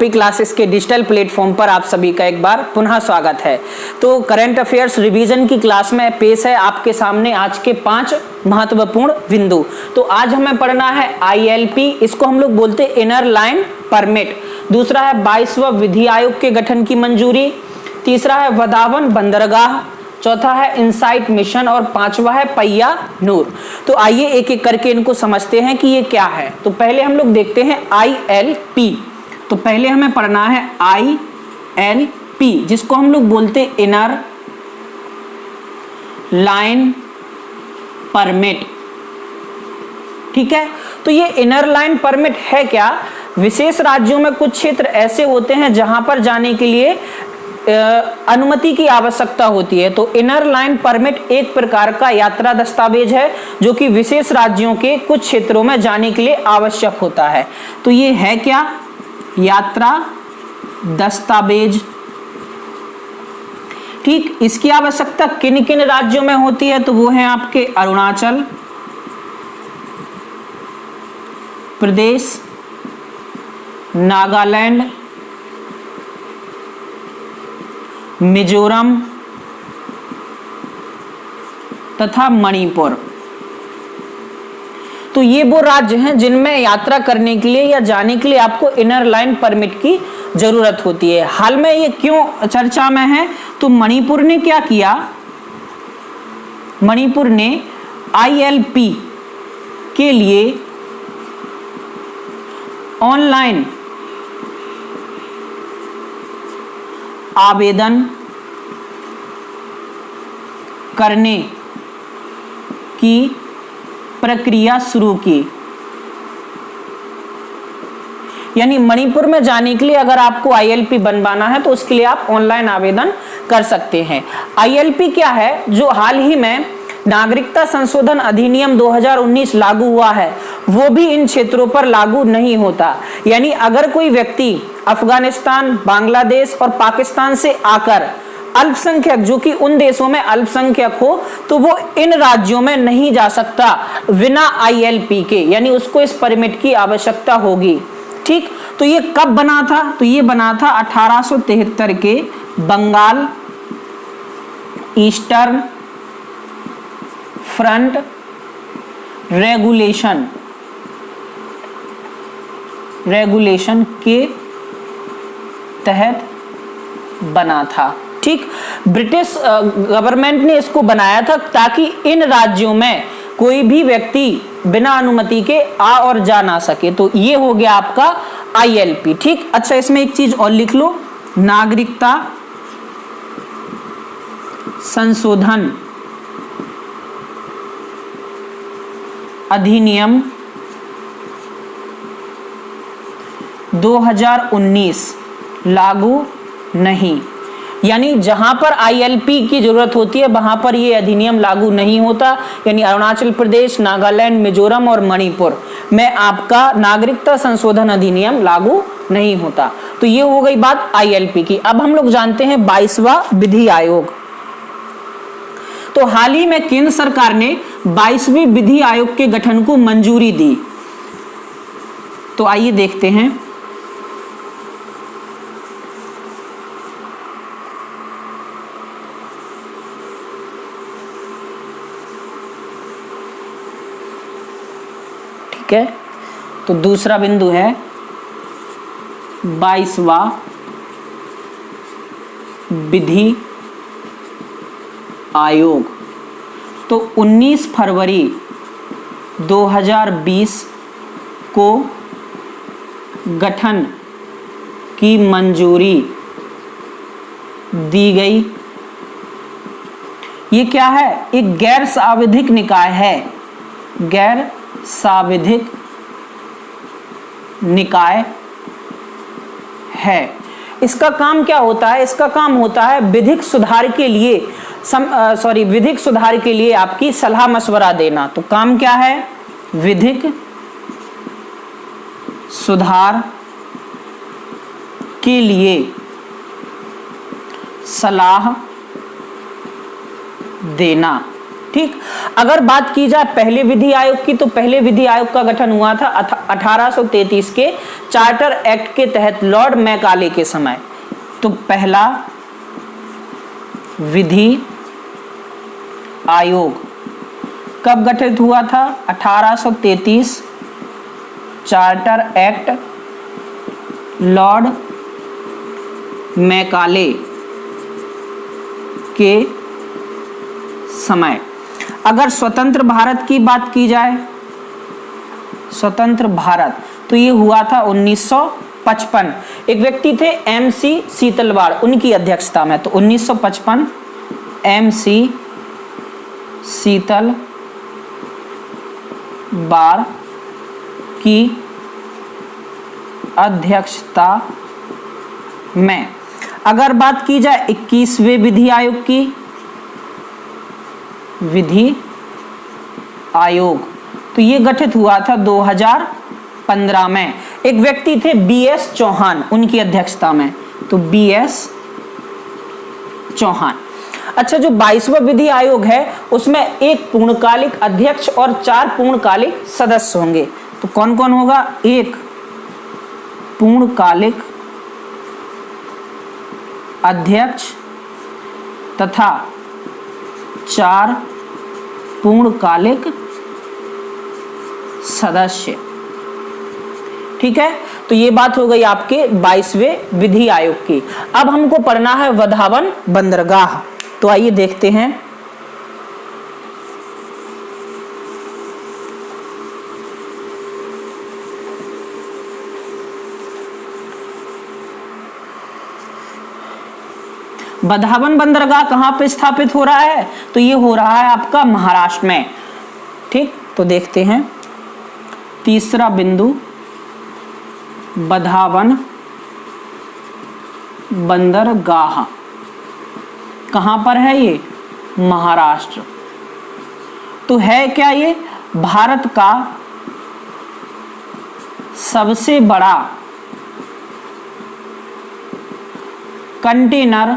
Copy classes के digital platform पर आप सभी का एक बार पुनः स्वागत है। तो करंट अफेयर्स रिवीजन की क्लास में पेश है आपके सामने आज के 5 महत्वपूर्ण बिंदु। तो आज हमें पढ़ना है ILP, इसको हम लोग बोलते हैं इनर लाइन परमिट। दूसरा है 22वां विधि आयोग के गठन की मंजूरी। तीसरा है वदावन बंदरगाह। चौथा है इनसाइट मिशन और 5वां है पहिया नूर। तो आइए एक एक करके इनको समझते हैं कि ये क्या है। तो पहले हम लोग देखते हैं ILP। तो पहले हमें पढ़ना है ILP, जिसको हम लोग बोलते हैं इनर लाइन परमिट। ठीक है, तो ये इनर लाइन परमिट है क्या? विशेष राज्यों में कुछ क्षेत्र ऐसे होते हैं जहां पर जाने के लिए अनुमति की आवश्यकता होती है। तो इनर लाइन परमिट एक प्रकार का यात्रा दस्तावेज है जो कि विशेष राज्यों के कुछ क्षेत्रों में जाने के लिए आवश्यक होता है। तो ये है क्या? यात्रा दस्तावेज। ठीक, इसकी आवश्यकता किन किन राज्यों में होती है? तो वो है आपके अरुणाचल प्रदेश, नागालैंड, मिजोरम तथा मणिपुर। तो ये वो राज्य हैं जिनमें यात्रा करने के लिए या जाने के लिए आपको इनर लाइन परमिट की जरूरत होती है। हाल में ये क्यों चर्चा में है? तो मणिपुर ने क्या किया? मणिपुर ने ILP के लिए ऑनलाइन आवेदन करने की प्रक्रिया शुरू की। यानी मणिपुर में जाने के लिए अगर आपको ILP बनवाना है तो उसके लिए आप ऑनलाइन आवेदन कर सकते हैं। ILP क्या है? जो हाल ही में नागरिकता संशोधन अधिनियम 2019 लागू हुआ है, वो भी इन क्षेत्रों पर लागू नहीं होता। यानी अगर कोई व्यक्ति अफगानिस्तान, बांग्लादेश और पाकिस्तान से आकर अल्पसंख्यक, जो कि उन देशों में अल्पसंख्यक हो, तो वो इन राज्यों में नहीं जा सकता बिना ILP के, यानी उसको इस परमिट की आवश्यकता होगी। ठीक, तो ये कब बना था? तो ये बना था 1873 के बंगाल ईस्टर्न फ्रंट रेगुलेशन के तहत बना था। ठीक, ब्रिटिश गवर्नमेंट ने इसको बनाया था ताकि इन राज्यों में कोई भी व्यक्ति बिना अनुमति के आ और जा ना सके। तो ये हो गया आपका ILP। ठीक, अच्छा इसमें एक चीज और लिख लो, नागरिकता संशोधन अधिनियम 2019 लागू नहीं। यानी जहां पर ILP की जरूरत होती है वहां पर ये अधिनियम लागू नहीं होता। यानी अरुणाचल प्रदेश, नागालैंड, मिजोरम और मणिपुर में आपका नागरिकता संशोधन अधिनियम लागू नहीं होता। तो ये हो गई बात ILP की। अब हम लोग जानते हैं 22वां विधि आयोग। तो हाल ही में केंद्र सरकार ने 22वें विधि आयोग के गठन को मंजूरी दी। तो आइए देखते हैं। ठीक है, तो दूसरा बिंदु है 22वां विधि आयोग। तो 19 फरवरी 2020 को गठन की मंजूरी दी गई। ये क्या है? एक गैर सांविधिक निकाय है, गैर सांविधिक निकाय है। इसका काम क्या होता है? इसका काम होता है विधिक सुधार के लिए विधिक सुधार के लिए आपकी सलाह मशवरा देना। तो काम क्या है? विधिक सुधार के लिए सलाह देना। ठीक, अगर बात की जाए पहले विधि आयोग की, तो पहले विधि आयोग का गठन हुआ था 1833 के चार्टर एक्ट के तहत लॉर्ड मैकाले के समय। तो पहला विधि आयोग कब गठित हुआ था? 1833 चार्टर एक्ट लॉर्ड मैकाले के समय। अगर स्वतंत्र भारत की बात की जाए, स्वतंत्र भारत, तो ये हुआ था 1955। एक व्यक्ति थे MC सीतलवाड़, उनकी अध्यक्षता में। तो 1955 MC सीतलवाड़ की अध्यक्षता में। अगर बात की जाए 21वें विधि आयोग की, विधि आयोग, तो ये गठित हुआ था 2015 में। एक व्यक्ति थे BS चौहान, उनकी अध्यक्षता में। तो BS चौहान। अच्छा, जो 22वां विधि आयोग है उसमें एक पूर्णकालिक अध्यक्ष और 4 पूर्णकालिक सदस्य होंगे। तो कौन कौन होगा? एक पूर्णकालिक अध्यक्ष तथा 4 पूर्णकालिक सदस्य। ठीक है, तो ये बात हो गई आपके 22वें विधि आयोग की। अब हमको पढ़ना है वधावन बंदरगाह। तो आइए देखते हैं। वधावन बंदरगाह कहां पे स्थापित हो रहा है? तो ये हो रहा है आपका महाराष्ट्र में। ठीक, तो देखते हैं तीसरा बिंदु, वधावन बंदरगाह कहां पर है? ये महाराष्ट्र। तो है क्या ये? भारत का सबसे बड़ा कंटेनर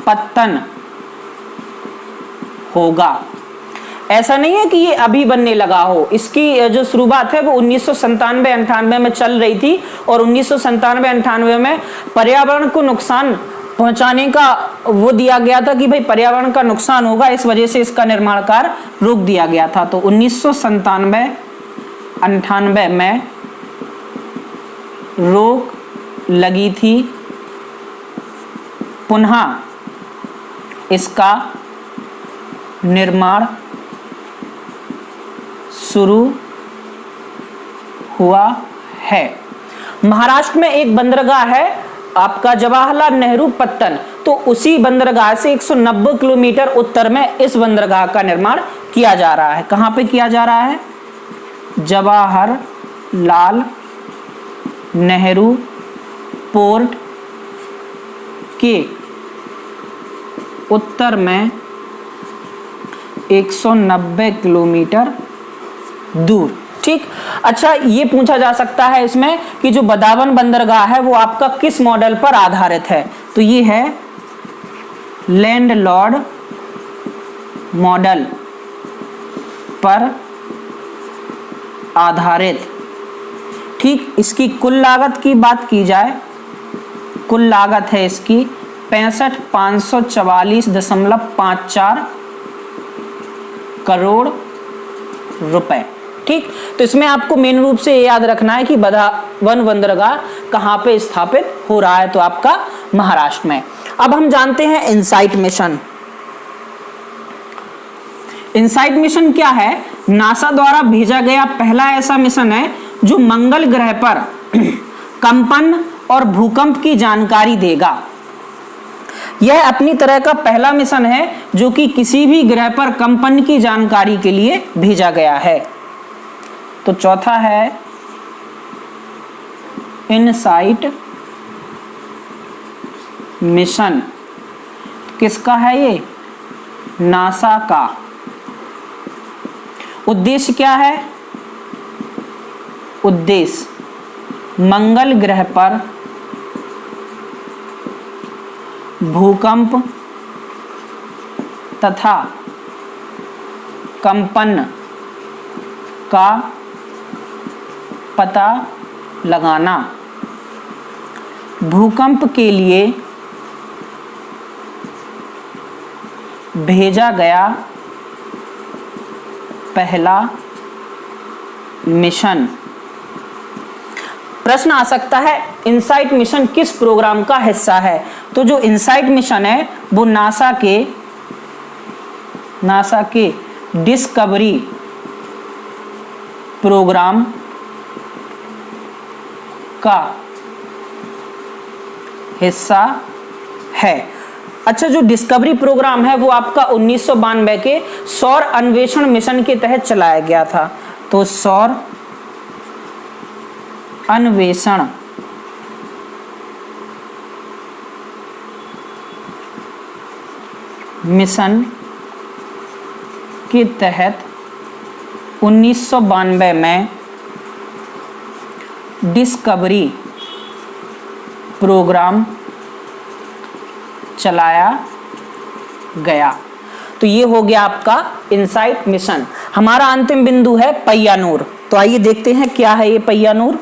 पत्तन होगा। ऐसा नहीं है कि ये अभी बनने लगा हो, इसकी जो शुरुआत है वो 1997-98 में चल रही थी। और 1997-98 में पर्यावरण को नुकसान पहुंचाने का वो दिया गया था कि भाई पर्यावरण का नुकसान होगा, इस वजह से इसका निर्माण कार्य रोक दिया गया था। तो 1997-98 में रोक लगी थी, पुनः इसका निर्माण शुरू हुआ है। महाराष्ट्र में एक बंदरगाह है आपका जवाहरलाल नेहरू पत्तन। तो उसी बंदरगाह से 190 किलोमीटर उत्तर में इस बंदरगाह का निर्माण किया जा रहा है। कहां पे किया जा रहा है? जवाहरलाल नेहरू पोर्ट के उत्तर में 190 किलोमीटर दूर। ठीक, अच्छा, ये पूछा जा सकता है इसमें कि जो वधावन बंदरगाह है वो आपका किस मॉडल पर आधारित है? तो ये है लैंडलॉर्ड मॉडल पर आधारित। ठीक, इसकी कुल लागत की बात की जाए, कुल लागत है इसकी 65,544.54 करोड़ रुपए। ठीक, तो इसमें आपको मेन रूप से याद रखना है कि वधावन बंदरगाह कहां पे स्थापित हो रहा है? तो आपका महाराष्ट्र में। अब हम जानते हैं इनसाइट मिशन। इनसाइट मिशन क्या है? नासा द्वारा भेजा गया पहला ऐसा मिशन है जो मंगल ग्रह पर कंपन और भूकंप की जानकारी देगा। यह अपनी तरह का पहला मिशन है जो कि किसी भी ग्रह पर कंपन की जानकारी के लिए भेजा गया है। तो चौथा है इनसाइट मिशन। किसका है ये? नासा का। उद्देश्य क्या है? उद्देश्य मंगल ग्रह पर भूकंप तथा कंपन का पता लगाना। भूकंप के लिए भेजा गया पहला मिशन। प्रश्न आ सकता है इनसाइट मिशन किस प्रोग्राम का हिस्सा है? तो जो इनसाइट मिशन है वो नासा के डिस्कवरी प्रोग्राम का हिस्सा है। अच्छा, जो डिस्कवरी प्रोग्राम है वो आपका 1992 के सौर अन्वेषण मिशन के तहत चलाया गया था। तो सौर अन्वेषण मिशन के तहत 1992 में डिस्कवरी प्रोग्राम चलाया गया। तो ये हो गया आपका इनसाइट मिशन। हमारा अंतिम बिंदु है पय्यानूर। तो आइए देखते हैं क्या है ये पय्यानूर।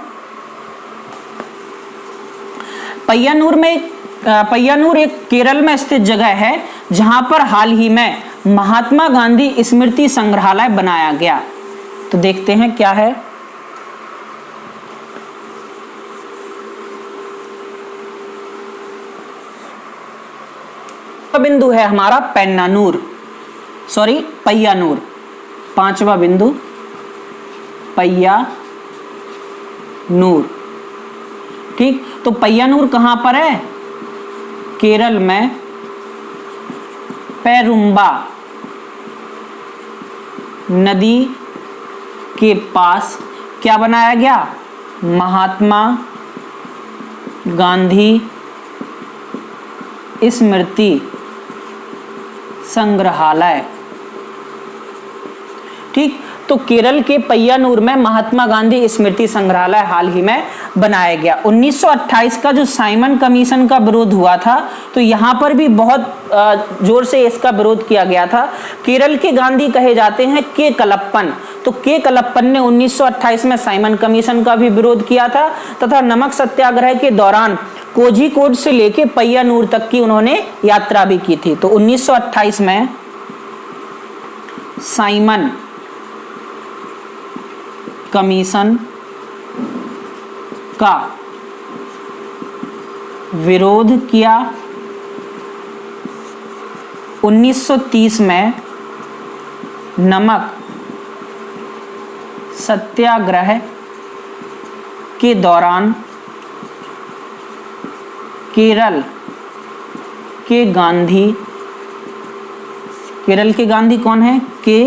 पय्यानूर एक केरल में स्थित जगह है जहां पर हाल ही में महात्मा गांधी स्मृति संग्रहालय बनाया गया। तो देखते हैं क्या है। बिंदु है हमारा पय्यानूर। पांचवा बिंदु पय्यानूर। ठीक, तो पय्यानूर कहां पर है? केरल में पेरुंबा नदी के पास क्या बनाया गया? महात्मा गांधी स्मृति संग्रहालय। ठीक, तो केरल के पय्यानूर में महात्मा गांधी स्मृति संग्रहालय हाल ही में बनाया गया। 1928 का जो साइमन कमीशन का विरोध हुआ था, तो यहां पर भी बहुत जोर से इसका विरोध किया गया था। केरल के गांधी कहे जाते हैं के कलप्पन। तो के कलप्पन ने 1928 में साइमन कमीशन का भी विरोध किया था तथा नमक सत्याग्रह के दौरान कोझिकोड से लेके पय्यानूर तक की उन्होंने यात्रा भी की थी। तो 1928 में साइमन कमीशन का विरोध किया। 1930 में नमक सत्याग्रह के दौरान केरल के गांधी कौन है? के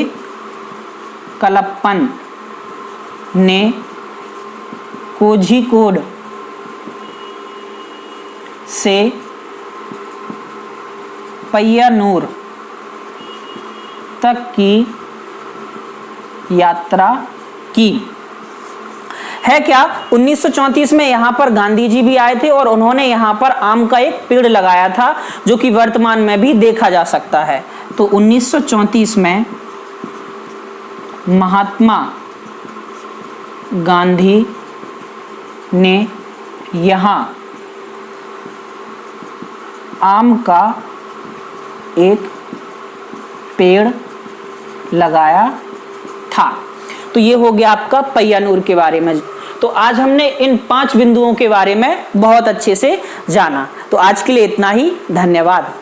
कलप्पन ने कोझिकोड से पय्यानूर तक की यात्रा की। है क्या? 1934 में यहां पर गांधी जी भी आए थे और उन्होंने यहां पर आम का एक पेड़ लगाया था जो कि वर्तमान में भी देखा जा सकता है। तो 1934 में महात्मा गांधी ने यहां आम का एक पेड़ लगाया था। तो ये हो गया आपका पय्यानूर के बारे में। तो आज हमने इन 5 बिंदुओं के बारे में बहुत अच्छे से जाना। तो आज के लिए इतना ही। धन्यवाद।